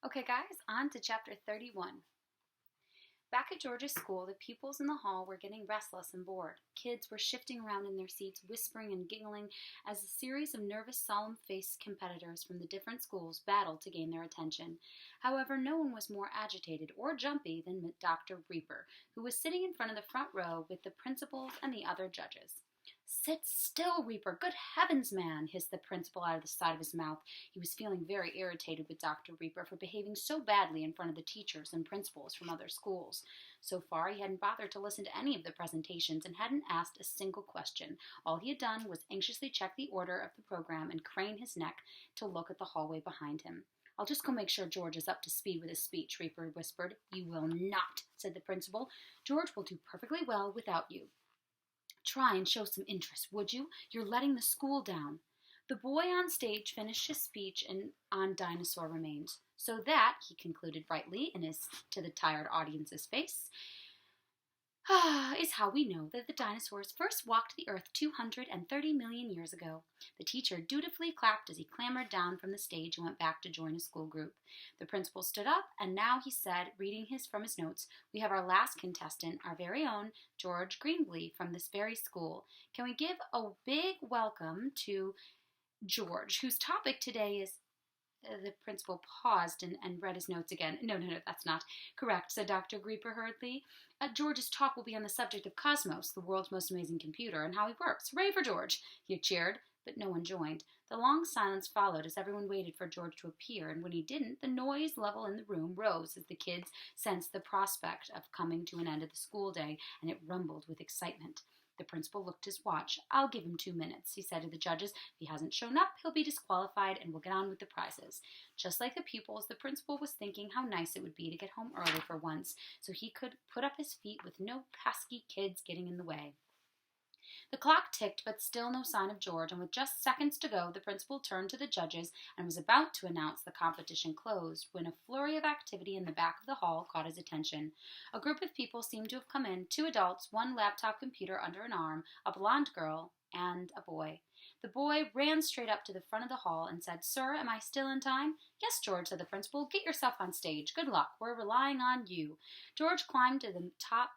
Okay, guys, on to chapter 31. Back at George's school, the pupils in the hall were getting restless and bored. Kids were shifting around in their seats, whispering and giggling as a series of nervous, solemn faced competitors from the different schools battled to gain their attention. However, no one was more agitated or jumpy than Dr. Reaper, who was sitting in front of the front row with the principals and the other judges. "Sit still, Reaper! Good heavens, man!" hissed the principal out of the side of his mouth. He was feeling very irritated with Dr. Reaper for behaving so badly in front of the teachers and principals from other schools. So far, he hadn't bothered to listen to any of the presentations and hadn't asked a single question. All he had done was anxiously check the order of the program and crane his neck to look at the hallway behind him. "I'll just go make sure George is up to speed with his speech," Reaper whispered. "You will not," said the principal. "George will do perfectly well without you. Try and show some interest, would you? You're letting the school down." The boy on stage finished his speech on dinosaur remains. "So that," he concluded brightly to the tired audience's face, "is how we know that the dinosaurs first walked the earth 230 million years ago." The teacher dutifully clapped as he clambered down from the stage and went back to join his school group. The principal stood up, and now he said, reading from his notes, "We have our last contestant, our very own George Greenblee from this very school. Can we give a big welcome to George, whose topic today is—" The principal paused and read his notes again. No, that's not correct," said Dr. Reaper hurriedly. "George's talk will be on the subject of Cosmos, the world's most amazing computer, and how he works. Hooray for George!" He cheered, but no one joined. The long silence followed as everyone waited for George to appear, and when he didn't, the noise level in the room rose as the kids sensed the prospect of coming to an end of the school day, and it rumbled with excitement. The principal looked at his watch. "I'll give him 2 minutes," he said to the judges. "If he hasn't shown up, he'll be disqualified, and we'll get on with the prizes." Just like the pupils, the principal was thinking how nice it would be to get home early for once, so he could put up his feet with no pesky kids getting in the way. The clock ticked, but still no sign of George, and with just seconds to go, the principal turned to the judges and was about to announce the competition closed when a flurry of activity in the back of the hall caught his attention. A group of people seemed to have come in, 2 adults, 1 laptop computer under an arm, a blonde girl, and a boy. The boy ran straight up to the front of the hall and said, "Sir, am I still in time?" "Yes, George," said the principal. "Get yourself on stage. Good luck. We're relying on you." George climbed to the top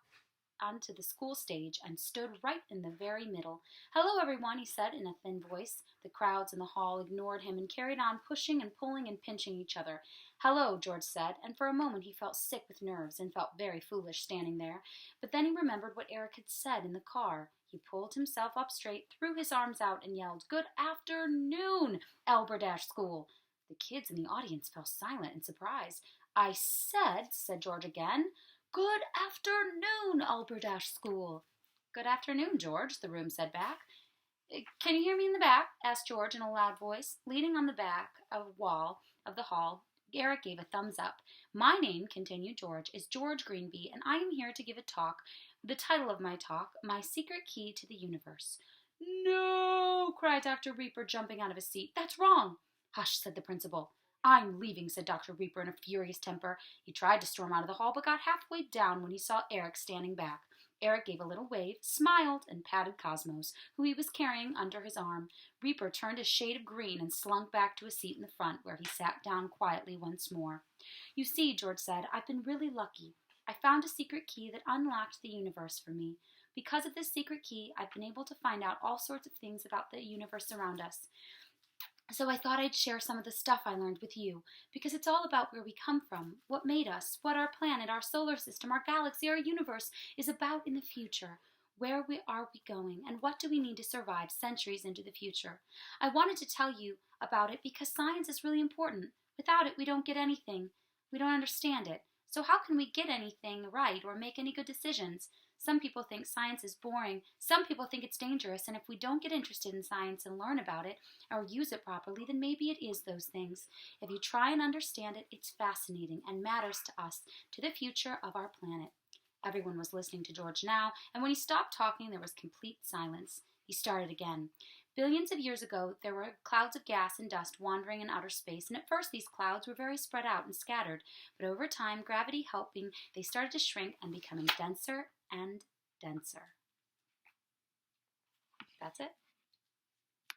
onto the school stage and stood right in the very middle. "Hello, everyone," he said in a thin voice. The crowds in the hall ignored him and carried on pushing and pulling and pinching each other. "Hello," George said, and for a moment he felt sick with nerves and felt very foolish standing there. But then he remembered what Eric had said in the car. He pulled himself up straight, threw his arms out, and yelled, "Good afternoon, Elberdash School." The kids in the audience fell silent in surprise. "I said George again, "Good afternoon, Alberdash School." "Good afternoon, George," the room said back. "Can you hear me in the back?" asked George in a loud voice. Leaning on the back of wall of the hall, Eric gave a thumbs up. "My name," continued George, "is George Greenbee, and I am here to give a talk. The title of my talk, My Secret Key to the Universe." "No!" cried Dr. Reaper, jumping out of his seat. "That's wrong." "Hush," said the principal. "I'm leaving," said Dr. Reaper in a furious temper. He tried to storm out of the hall, but got halfway down when he saw Eric standing back. Eric gave a little wave, smiled, and patted Cosmos, who he was carrying under his arm. Reaper turned a shade of green and slunk back to a seat in the front, where he sat down quietly once more. "You see," George said, "I've been really lucky. I found a secret key that unlocked the universe for me. Because of this secret key, I've been able to find out all sorts of things about the universe around us. So I thought I'd share some of the stuff I learned with you, because it's all about where we come from, what made us, what our planet, our solar system, our galaxy, our universe is about in the future. Where are we going, and what do we need to survive centuries into the future? I wanted to tell you about it because science is really important. Without it, we don't get anything. We don't understand it. So how can we get anything right or make any good decisions? Some people think science is boring. Some people think it's dangerous, and if we don't get interested in science and learn about it or use it properly, then maybe it is those things. If you try and understand it, it's fascinating and matters to us, to the future of our planet." Everyone was listening to George now, and when he stopped talking, there was complete silence. He started again. "Billions of years ago, there were clouds of gas and dust wandering in outer space, and at first these clouds were very spread out and scattered, but over time, gravity helping, they started to shrink and becoming denser and denser." That's it.